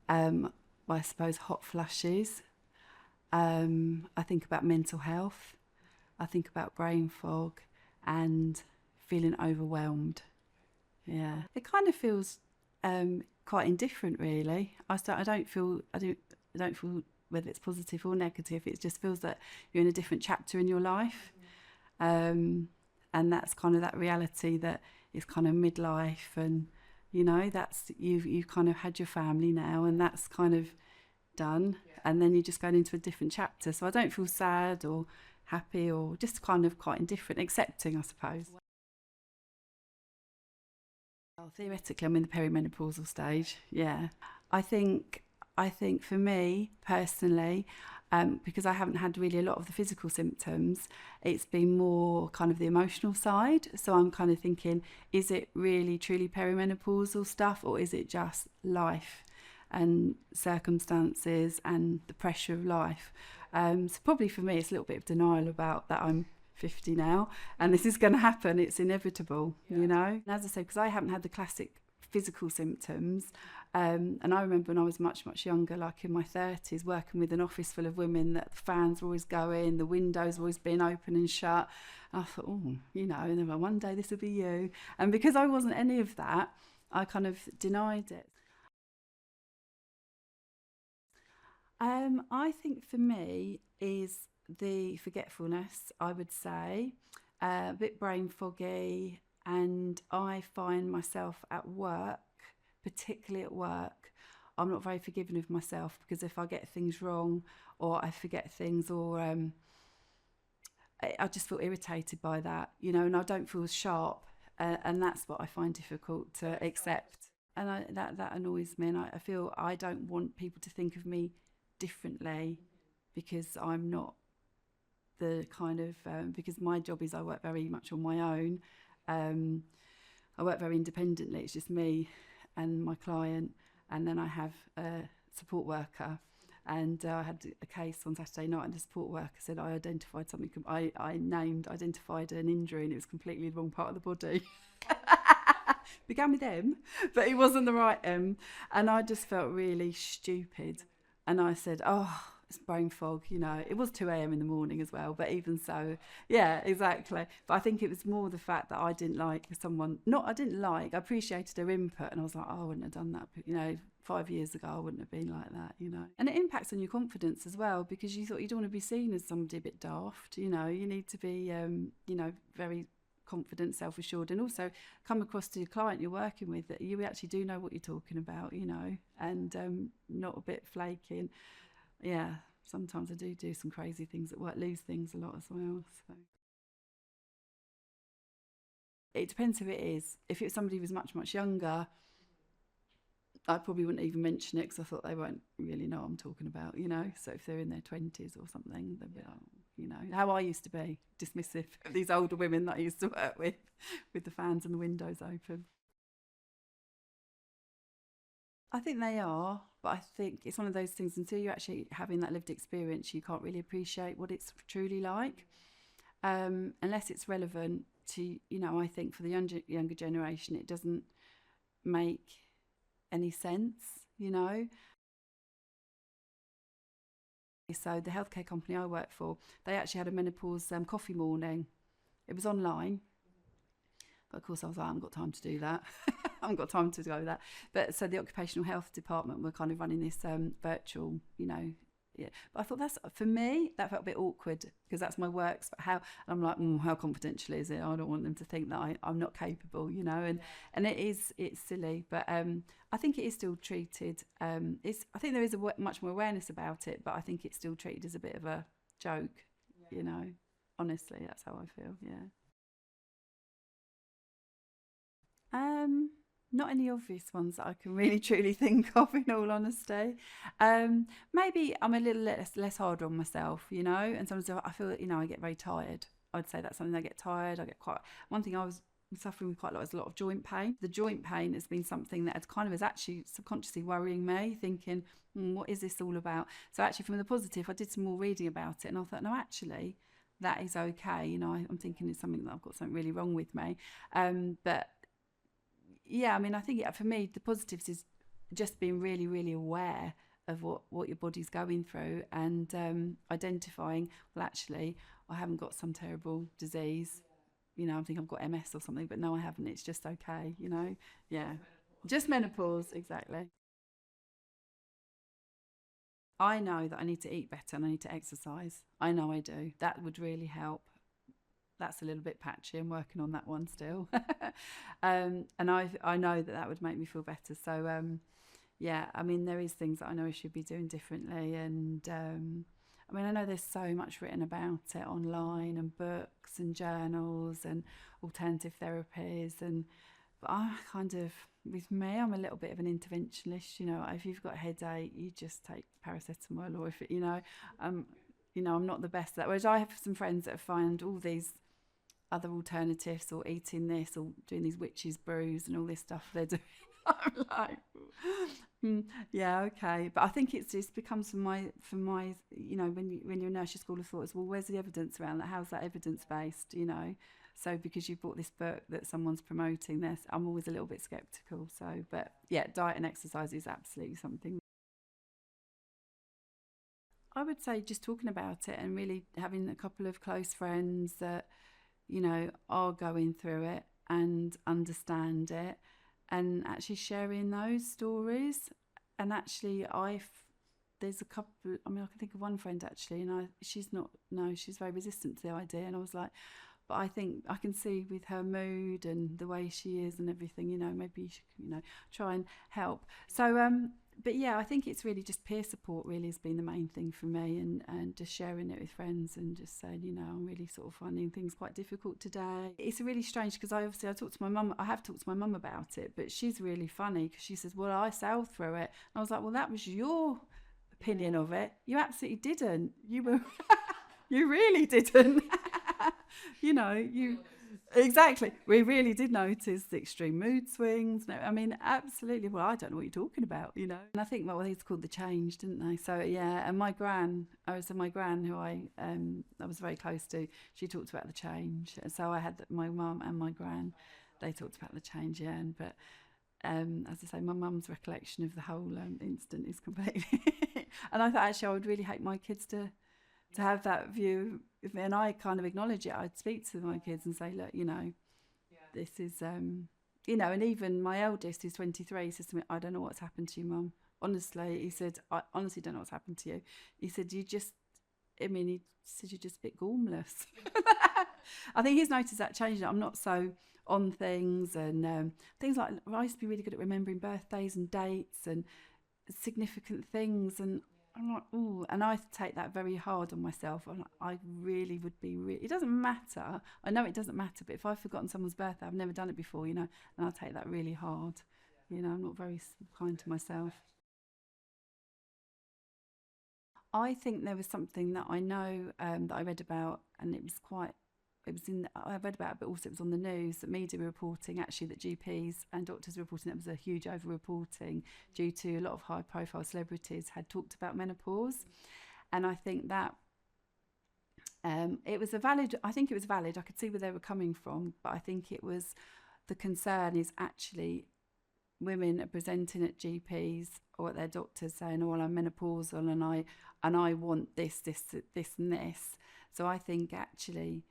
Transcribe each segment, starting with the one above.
I suppose hot flushes. I think about mental health. I think about brain fog and feeling overwhelmed. Yeah, it kind of feels quite indifferent, really. I don't feel I don't feel whether it's positive or negative. It just feels that you're in a different chapter in your life, and that's kind of that reality that is kind of midlife, and that's you've kind of had your family now, and that's kind of done, and then you're just going into a different chapter. So I don't feel sad or happy or just kind of quite indifferent, accepting, I suppose. Well, theoretically, I'm in the perimenopausal stage. Yeah, I think I think for me personally, because I haven't had really a lot of the physical symptoms, it's been more kind of the emotional side. So I'm kind of thinking, is it really truly perimenopausal stuff, or is it just life and circumstances and the pressure of life? So probably for me, it's a little bit of denial about that I'm 50 now and this is going to happen. It's inevitable, And as I say, because I haven't had the classic physical symptoms, and I remember when I was much younger, like in my 30s, working with an office full of women, that the fans were always going, the windows were always being open and shut. And I thought, and then one day this will be you. And because I wasn't any of that, I kind of denied it. I think for me is the forgetfulness, I would say, a bit brain foggy, and I find myself at work, particularly at work, I'm not very forgiving of myself, because if I get things wrong or I forget things, or I just feel irritated by that, and I don't feel sharp, and that's what I find difficult to accept. And that annoys me, and I feel I don't want people to think of me differently, because I'm not the kind of because my job is I work very much on my own. I work very independently. It's just me and my client, and then I have a support worker. And I had a case on Saturday night, and the support worker said I identified something. Identified an injury, and it was completely the wrong part of the body. Began with M, but it wasn't the right M, and I just felt really stupid. And I said, "Oh, it's brain fog." It was 2 a.m. in the morning as well, but even so, yeah, exactly. But I think it was more the fact that I didn't like someone. Not I didn't like. I appreciated her input, and I was like, "Oh, I wouldn't have done that." But, 5 years ago, I wouldn't have been like that. And it impacts on your confidence as well, because you thought you don't want to be seen as somebody a bit daft. You need to be, very confident, self-assured, and also come across to your client you're working with that you actually do know what you're talking about, and not a bit flaky. And yeah, sometimes I do some crazy things at work, lose things a lot as well. So it depends who it is. If it's somebody who was much younger, I probably wouldn't even mention it, because I thought they won't really know what I'm talking about. So if they're in their 20s or something, they'd be like, how I used to be, dismissive of these older women that I used to work with the fans and the windows open. I think they are, but I think it's one of those things, until you're actually having that lived experience, you can't really appreciate what it's truly like, unless it's relevant to, I think for the younger generation, it doesn't make any sense. So the healthcare company I work for, they actually had a menopause coffee morning. It was online, but of course I was like, I haven't got time to do that. I haven't got time to go with that. But so the occupational health department were kind of running this virtual, yeah. But I thought, that's, for me, that felt a bit awkward, because that's my works. But how, and I'm like, how confidential is it? I don't want them to think that I'm not capable. And it's silly, but I think it is still treated. I think there is much more awareness about it, but I think it's still treated as a bit of a joke. You know, honestly, that's how I feel. Yeah. Um, Not any obvious ones that I can really truly think of, in all honesty. Maybe I'm a little less hard on myself, and sometimes I feel that, I get very tired. I'd say that's something. I get tired. I get quite. One thing I was suffering with quite a lot is a lot of joint pain. The joint pain has been something that is actually subconsciously worrying me, thinking, what is this all about? So actually, from the positive, I did some more reading about it, and I thought, no, actually, that is okay. I'm thinking it's something that I've got something really wrong with me. But yeah, I mean, I think for me, the positives is just being really, really aware of what your body's going through, and identifying, well, actually, I haven't got some terrible disease. I think I've got MS or something, but no, I haven't. It's just okay. Yeah. Just menopause, exactly. I know that I need to eat better and I need to exercise. I know I do. That would really help. That's a little bit patchy. I'm working on that one still. And I know that that would make me feel better. So yeah, I mean, there is things that I know I should be doing differently. And I mean, I know there's so much written about it online, and books and journals and alternative therapies. And but I kind of, with me, I'm a little bit of an interventionist. If you've got a headache, you just take paracetamol, or if it, I'm not the best at that. Whereas I have some friends that find all these other alternatives, or eating this, or doing these witches brews and all this stuff they're doing. I'm like, yeah, okay. But I think it's just becomes from my when you're a nursery school of thought is, well, where's the evidence around that? How's that evidence based? So because you bought this book that someone's promoting this, I'm always a little bit skeptical. So, but yeah, diet and exercise is absolutely something. I would say just talking about it and really having a couple of close friends that are going through it and understand it, and actually sharing those stories. And actually, there's a couple. I mean, I can think of one friend actually, and she's not. No, she's very resistant to the idea, and I was like, but I think I can see with her mood and the way she is and everything, maybe you should, try and help. So, but yeah, I think it's really just peer support really has been the main thing for me, and just sharing it with friends and just saying, I'm really sort of finding things quite difficult today. It's really strange because I talked to my mum. I have talked to my mum about it, but she's really funny because she says, well, I sailed through it. And I was like, well, that was your opinion of it. You absolutely didn't. You were you really didn't. You exactly. We really did notice the extreme mood swings. No, I mean, absolutely. Well, I don't know what you're talking about. And I think, well, it's called the change, didn't they? So yeah. And my gran, who I was very close to, she talked about the change. So I had my mum and my gran. They talked about the change, yeah. As I say, my mum's recollection of the whole incident is completely. And I thought actually I would really hate my kids to have that view. And I kind of acknowledge it. I'd speak to my kids and say, look, this is, and even my eldest, who's 23, he says to me, I don't know what's happened to you, Mum. Honestly, he said, I honestly don't know what's happened to you. He said, he said, you're just a bit gormless. I think he's noticed that change. I'm not so on things, and things like, I used to be really good at remembering birthdays and dates and significant things, and I'm like, ooh, and I take that very hard on myself. I really would be. It doesn't matter. I know it doesn't matter, but if I've forgotten someone's birthday, I've never done it before, and I take that really hard. I'm not very kind to myself. I think there was something that I know that I read about, and it was quite. It was I read about it, but also it was on the news that media were reporting actually that GPs and doctors were reporting that was a huge over-reporting due to a lot of high-profile celebrities had talked about menopause, and I think that it was a valid. I think it was valid. I could see where they were coming from, but I think it was the concern is actually women are presenting at GPs or at their doctors saying, "Oh, well, I'm menopausal and I want this, this, this, and this." So I think actually,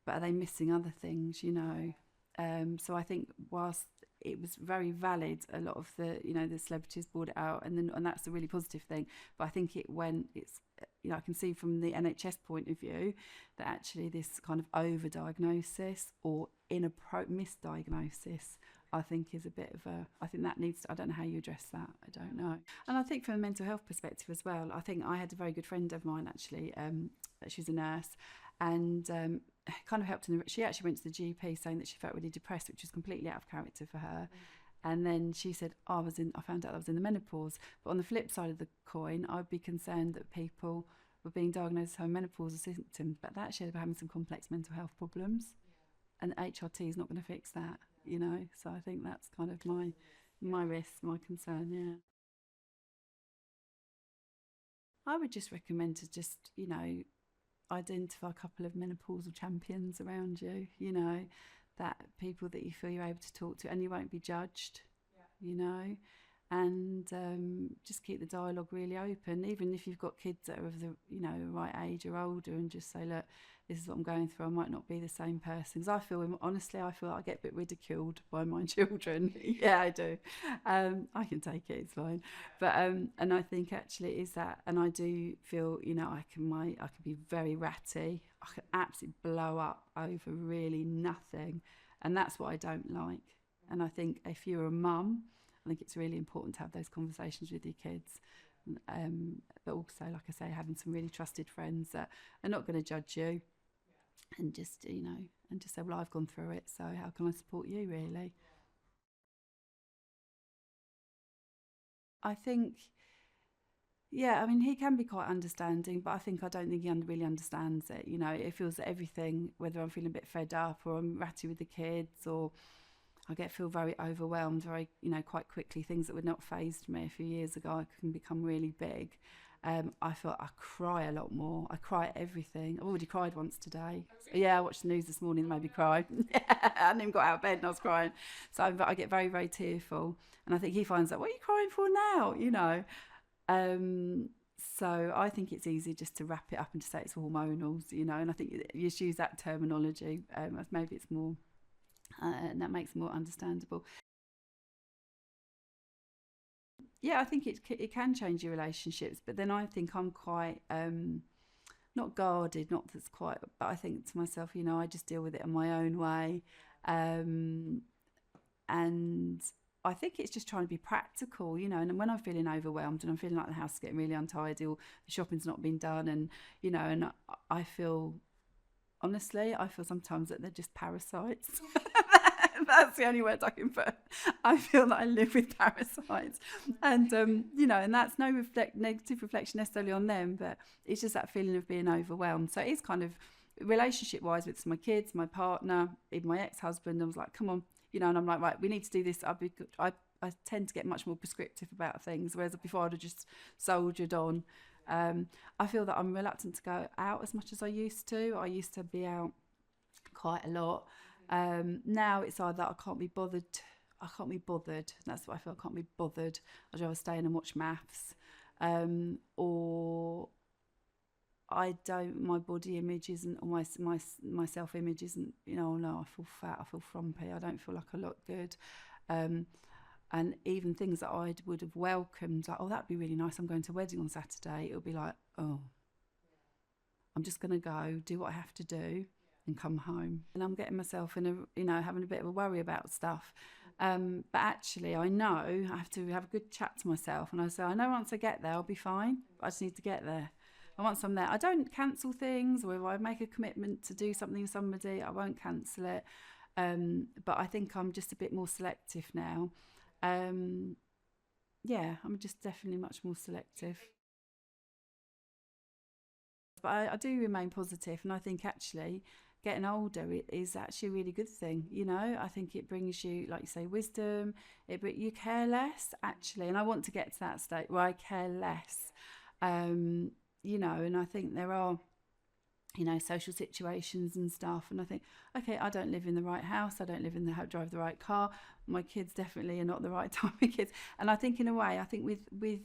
but are they missing other things? So I think whilst it was very valid, a lot of the celebrities brought it out, and that's a really positive thing. But I think I can see from the NHS point of view that actually this kind of overdiagnosis or misdiagnosis, I think is a bit of I think that needs I don't know how you address that. I don't know. And I think from a mental health perspective as well, I think I had a very good friend of mine actually, she's a nurse, and kind of helped she actually went to the GP saying that she felt really depressed, which was completely out of character for her. And then she said, I found out I was in the menopause. But on the flip side of the coin, I'd be concerned that people were being diagnosed with menopausal symptoms, but that actually having some complex mental health problems. And HRT is not going to fix that. So I think that's kind of my risk, my concern, yeah. I would just recommend to just, identify a couple of menopausal champions around you, that people that you feel you're able to talk to and you won't be judged, you know. and just keep the dialogue really open, even if you've got kids that are of the right age or older, and just say, look, this is what I'm going through. I might not be the same person, because honestly I feel like I get a bit ridiculed by my children. Yeah, I do. I can take it, it's fine. But and I think actually it is that, and I do feel I can be very ratty. I can absolutely blow up over really nothing, and that's what I don't like. And I think if you're a mum, I think it's really important to have those conversations with your kids. But also, like I say, having some really trusted friends that are not going to judge you, and just say, well, I've gone through it, so how can I support you, really? I think, yeah, I mean, he can be quite understanding, but I don't think he really understands it. It feels that everything, whether I'm feeling a bit fed up or I'm ratty with the kids, or feel very overwhelmed very, quite quickly. Things that would not phased me a few years ago, I can become really big. I feel I cry a lot more. I cry at everything. I've already cried once today. Yeah, I watched the news this morning, made me cry. I hadn't even got out of bed and I was crying. So I get very, very tearful. And I think he finds that, what are you crying for now? Um, so I think it's easy just to wrap it up and just say it's hormonals, and I think you just use that terminology. Maybe it's more, and that makes it more understandable. Yeah, I think it can change your relationships, but then I think I'm quite not guarded, not that's quite, but I think to myself, I just deal with it in my own way, um, and I think it's just trying to be practical, and when I'm feeling overwhelmed and I'm feeling like the house is getting really untidy, or the shopping's not been done, and and I feel, honestly, I feel sometimes that they're just parasites. That's the only word I can put. I feel that I live with parasites, and and that's no negative reflection necessarily on them, but it's just that feeling of being overwhelmed. So it's kind of relationship-wise with my kids, my partner, even my ex-husband. I was like, come on, and I'm like, right, we need to do this. I tend to get much more prescriptive about things, whereas before I'd have just soldiered on. I feel that I'm reluctant to go out as much as I used to. I used to be out quite a lot. Now it's either I can't be bothered. I can't be bothered. That's what I feel. I can't be bothered. I'd rather stay in and watch maths, or I don't. My body image isn't, or my self image isn't. Oh no, I feel fat. I feel frumpy. I don't feel like I look good. And even things that I would have welcomed, like, oh, that'd be really nice. I'm going to a wedding on Saturday. It'll be like, oh, I'm just going to go do what I have to do and come home. And I'm getting myself in having a bit of a worry about stuff. But actually, I know I have to have a good chat to myself. And I say, I know once I get there, I'll be fine. I just need to get there. And once I'm there, I don't cancel things, or if I make a commitment to do something with somebody, I won't cancel it. But I think I'm just a bit more selective now. Yeah, I'm just definitely much more selective. But I do remain positive, and I think actually getting older is actually a really good thing. I think it brings you, like you say, wisdom. You care less actually, and I want to get to that state where I care less. And I think there are social situations and stuff, and I think, okay, I don't live in the right house, I don't drive the right car, my kids definitely are not the right type of kids, and I think in a way, I think with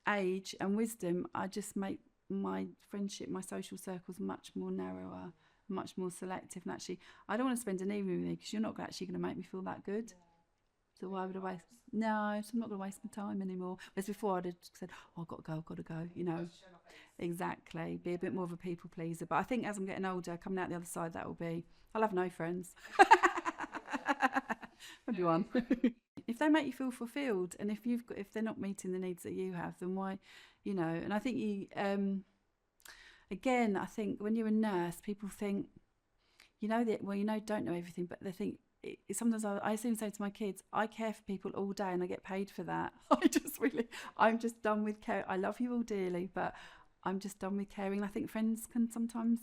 age and wisdom, I just make my friendship, my social circles much more narrower, much more selective, and actually I don't want to spend an evening with you because you're not actually going to make me feel that good. So why would I waste? No, so I'm not going to waste my time anymore. Whereas before I'd have said, oh, I've got to go, I've got to go. Exactly, be a bit more of a people pleaser. But I think as I'm getting older, coming out the other side, I'll have no friends. Maybe one. If they make you feel fulfilled, and if they're not meeting the needs that you have, then why, And I think again, I think when you're a nurse, people think, don't know everything, but they think, sometimes I even say to my kids, I care for people all day and I get paid for that. I'm just done with care. I love you all dearly, but I'm just done with caring. I think friends can sometimes,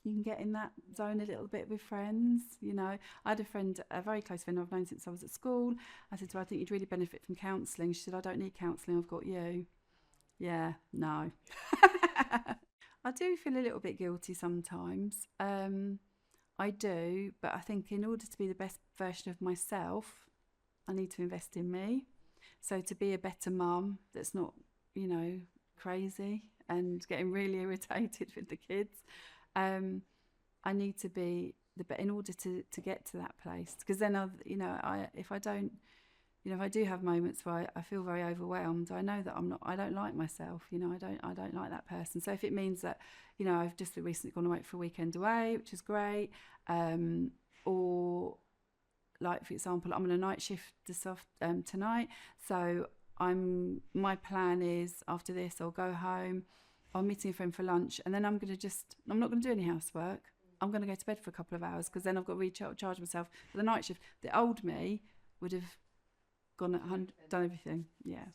you can get in that zone a little bit with friends. I had a very close friend I've known since I was at school. I said to her, I think you'd really benefit from counselling. She said, I don't need counselling, I've got you. Yeah, no. I do feel a little bit guilty sometimes. I do, but I think in order to be the best version of myself, I need to invest in me. So to be a better mum that's not, you know, crazy and getting really irritated with the kids, I need to be in order to get to that place. Because then you know, if I don't, you know, if I do have moments where I feel very overwhelmed, I know that I don't like myself, you know, I don't like that person. So if it means that, you know, I've just recently gone away for a weekend away, which is great, or like, for example, I'm on a night shift tonight, so my plan is after this I'll go home, I'll meet a friend for lunch, and then I'm not going to do any housework. I'm going to go to bed for a couple of hours, because then I've got to recharge myself for the night shift. The old me would have gone at 100, done everything, yeah,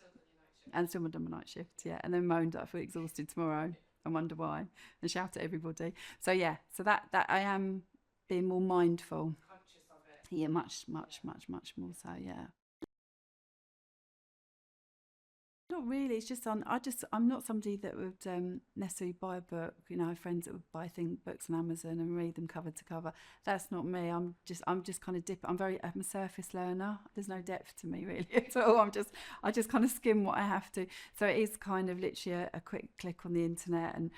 and still done my night shift, yeah, and then moaned that I feel exhausted tomorrow and wonder why, and shout at everybody. So yeah, so that I am being more mindful, yeah, much more so, yeah. Not really. It's just I'm not somebody that would necessarily buy a book. You know, I have friends that would buy books on Amazon and read them cover to cover. That's not me. I'm just kind of I'm a surface learner. There's no depth to me really at all. I just kind of skim what I have to. So it is kind of literally a quick click on the internet, and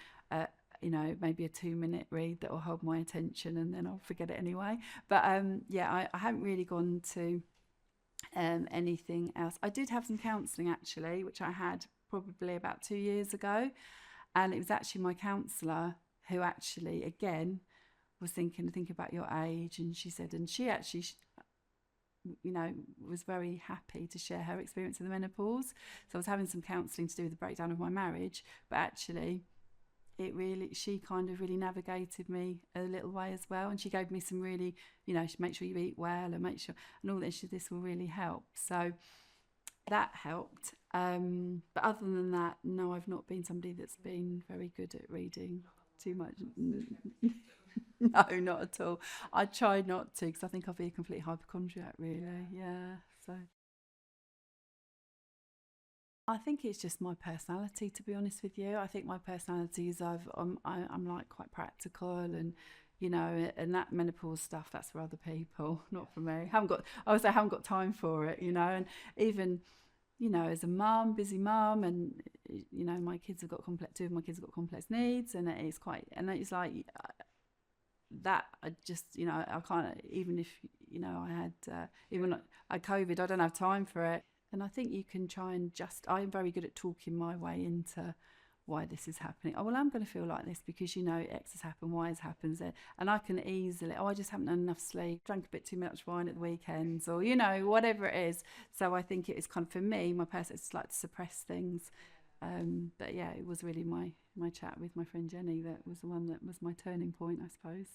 you know, maybe a 2-minute read that will hold my attention, and then I'll forget it anyway. But yeah, I haven't really gone to anything else. I did have some counselling actually, which I had probably about 2 years ago, and it was actually my counsellor who actually again was think about your age, and she said, and she actually, you know, was very happy to share her experience of the menopause. So I was having some counselling to do with the breakdown of my marriage, but actually she kind of really navigated me a little way as well, and she gave me some really, you know, make sure you eat well and make sure, and all this will really help. So that helped, but other than that, no, I've not been somebody that's been very good at reading too much. No, not at all. I try not to, because I think I'll be a complete hypochondriac really, yeah. So I think it's just my personality, to be honest with you. I think my personality is I'm like quite practical, and you know, and that menopause stuff, that's for other people, not for me. I would say I haven't got time for it, you know. And even, you know, as a mum, busy mum, and you know, two of my kids have got complex needs, and it's like that. I just, you know, I can't, even if, you know, I had even I had COVID, I don't have time for it. And I think you can try and I'm very good at talking my way into why this is happening. Oh, well, I'm going to feel like this because, you know, X has happened, Y has happened. And I can easily, I just haven't had enough sleep, drank a bit too much wine at the weekends, or, you know, whatever it is. So I think it is kind of, for me, my person is like to suppress things. But yeah, it was really my chat with my friend Jenny that was the one that was my turning point, I suppose.